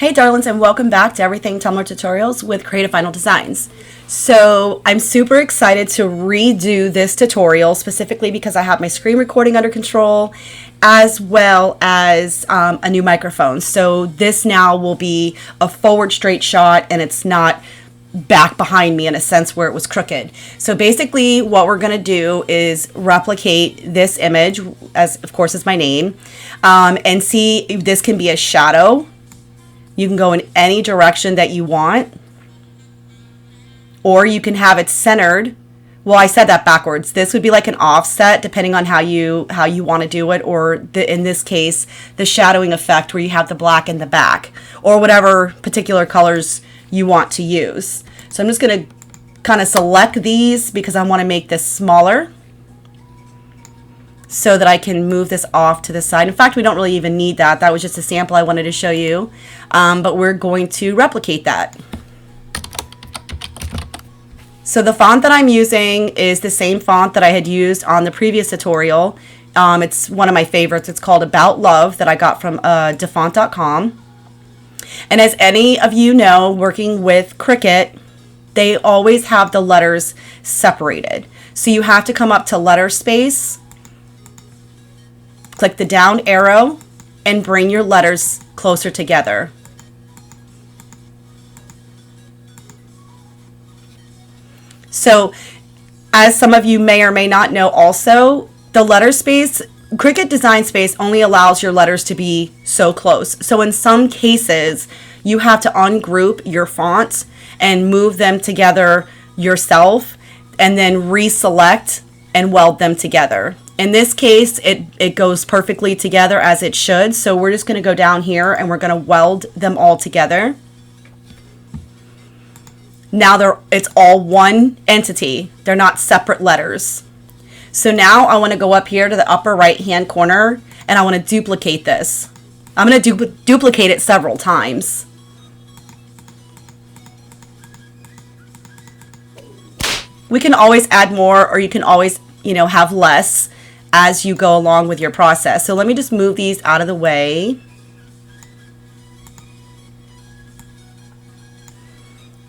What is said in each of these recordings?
Hey darlings, and welcome back to Everything Tumbler Tutorials with Creative Final Designs. So I'm super excited to redo this tutorial specifically because I have my screen recording under control as well as a new microphone. So this now will be a forward straight shot and it's not back behind me in a sense where it was crooked. So basically what we're going to do is replicate this image, as of course is my name, and see if this can be a shadow. You can go in any direction that you want, or you can have it centered. Well, I said that backwards. This would be like an offset depending on how you want to do it, or in this case, the shadowing effect where you have the black in the back, or whatever particular colors you want to use. So I'm just going to kind of select these because I want to make this smaller so that I can move this off to the side. In fact, we don't really even need that. That was just a sample I wanted to show you. But we're going to replicate that. So the font that I'm using is the same font that I had used on the previous tutorial. It's one of my favorites. It's called About Love that I got from defont.com. And as any of you know, working with Cricut, they always have the letters separated. So you have to come up to letter space, click the down arrow, and bring your letters closer together. So, as some of you may or may not know also, the letter space, Cricut Design Space only allows your letters to be so close. So in some cases, you have to ungroup your fonts and move them together yourself, and then reselect and weld them together. In this case, it goes perfectly together as it should. So we're just going to go down here and we're going to weld them all together. Now it's all one entity. They're not separate letters. So now I want to go up here to the upper right hand corner and I want to duplicate this. I'm going to duplicate it several times. We can always add more, or you can always, have less as you go along with your process. So let me just move these out of the way.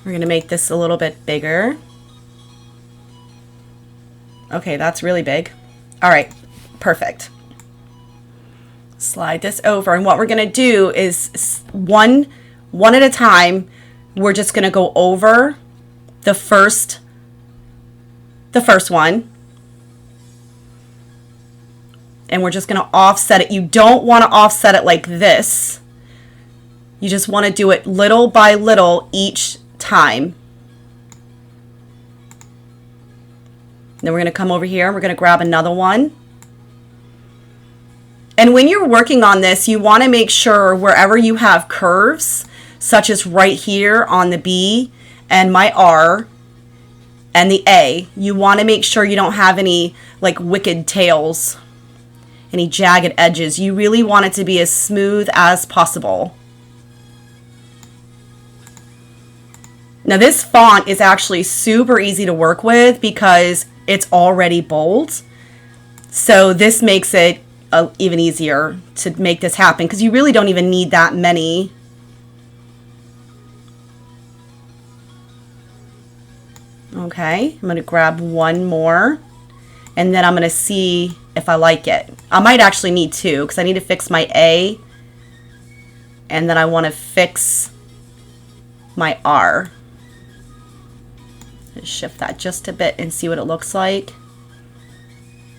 We're going to make this a little bit bigger. Okay, that's really big. All right, perfect. Slide this over, and what we're going to do is one at a time, we're just going to go over the first one. And we're just going to offset it. You don't want to offset it like this. You just want to do it little by little each time. Then we're going to come over here and we're going to grab another one. And when you're working on this, you want to make sure wherever you have curves, such as right here on the B and my R and the A, you want to make sure you don't have any like wicked tails, any jagged edges. You really want it to be as smooth as possible. Now this font is actually super easy to work with because it's already bold. So this makes it even easier to make this happen because you really don't even need that many. Okay, I'm going to grab one more and then I'm going to see if I like it. I might actually need two because I need to fix my A and then I want to fix my R. Just shift that just a bit and see what it looks like.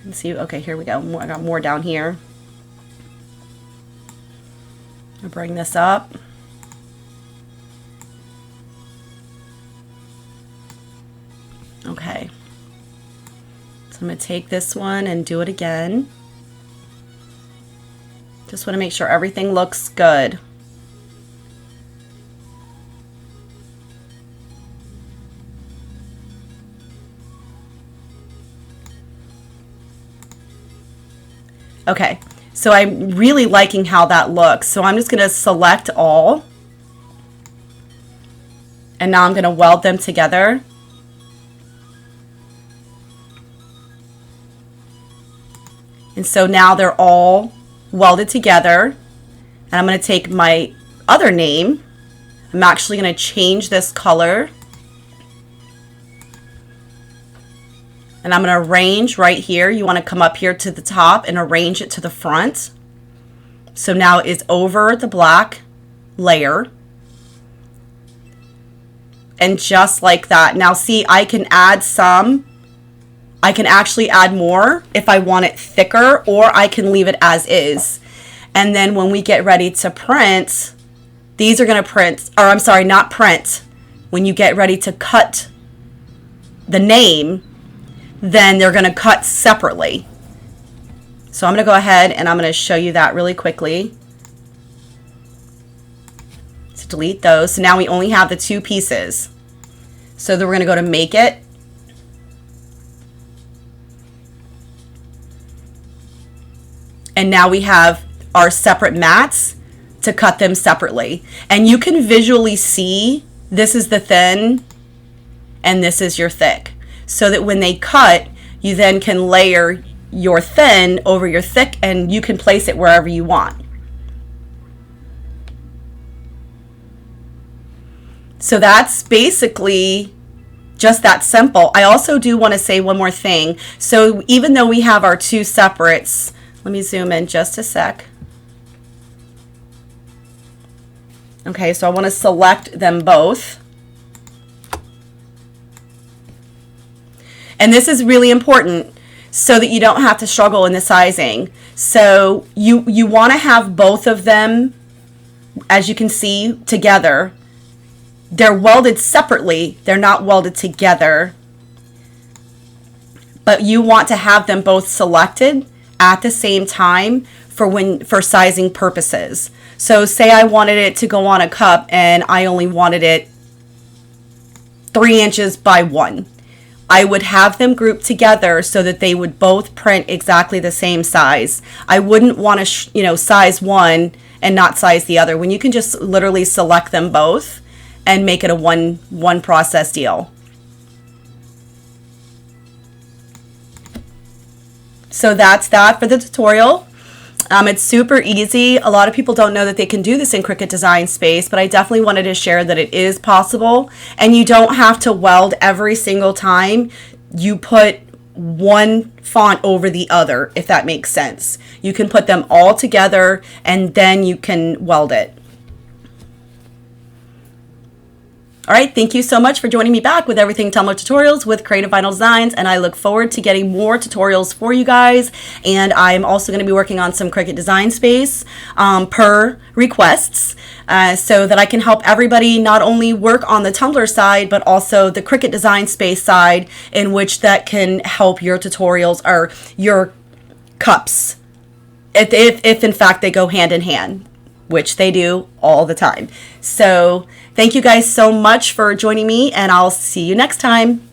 Let's see. Okay, here we go. I got more down here. I'll bring this up. Okay. So I'm going to take this one and do it again. Just want to make sure everything looks good. Okay, so I'm really liking how that looks. So I'm just going to select all. And now I'm going to weld them together. And so now they're all welded together. And I'm going to take my other name. I'm actually going to change this color. And I'm going to arrange right here. You want to come up here to the top and arrange it to the front. So now it's over the black layer. And just like that. Now see, I can add some. I can actually add more if I want it thicker, or I can leave it as is. And then when we get ready to print, these are going to print, or I'm sorry, not print. When you get ready to cut the name, then they're going to cut separately. So I'm going to go ahead and I'm going to show you that really quickly. So delete those. So now we only have the two pieces. So then we're going to go to make it. And now we have our separate mats to cut them separately. And you can visually see this is the thin and this is your thick. So that when they cut, you then can layer your thin over your thick and you can place it wherever you want. So that's basically just that simple. I also do want to say one more thing. So even though we have our two separates, let me zoom in just a sec. Okay, so I want to select them both. And this is really important so that you don't have to struggle in the sizing. So you want to have both of them, as you can see, together. They're welded separately. They're not welded together. But you want to have them both selected at the same time for sizing purposes. So say I wanted it to go on a cup and I only wanted it 3 inches by 1. I would have them grouped together so that they would both print exactly the same size. I wouldn't want to, size one and not size the other, when you can just literally select them both and make it a one process deal. So that's that for the tutorial. It's super easy. A lot of people don't know that they can do this in Cricut Design Space, but I definitely wanted to share that it is possible. And you don't have to weld every single time you put one font over the other, if that makes sense. You can put them all together and then you can weld it. All right, thank you so much for joining me back with Everything Tumbler Tutorials with Creative Vinyl Designs, and I look forward to getting more tutorials for you guys. And I'm also going to be working on some Cricut Design Space per requests, so that I can help everybody not only work on the Tumbler side, but also the Cricut Design Space side, in which that can help your tutorials or your cups, if in fact they go hand in hand, which they do all the time. So thank you guys so much for joining me, and I'll see you next time.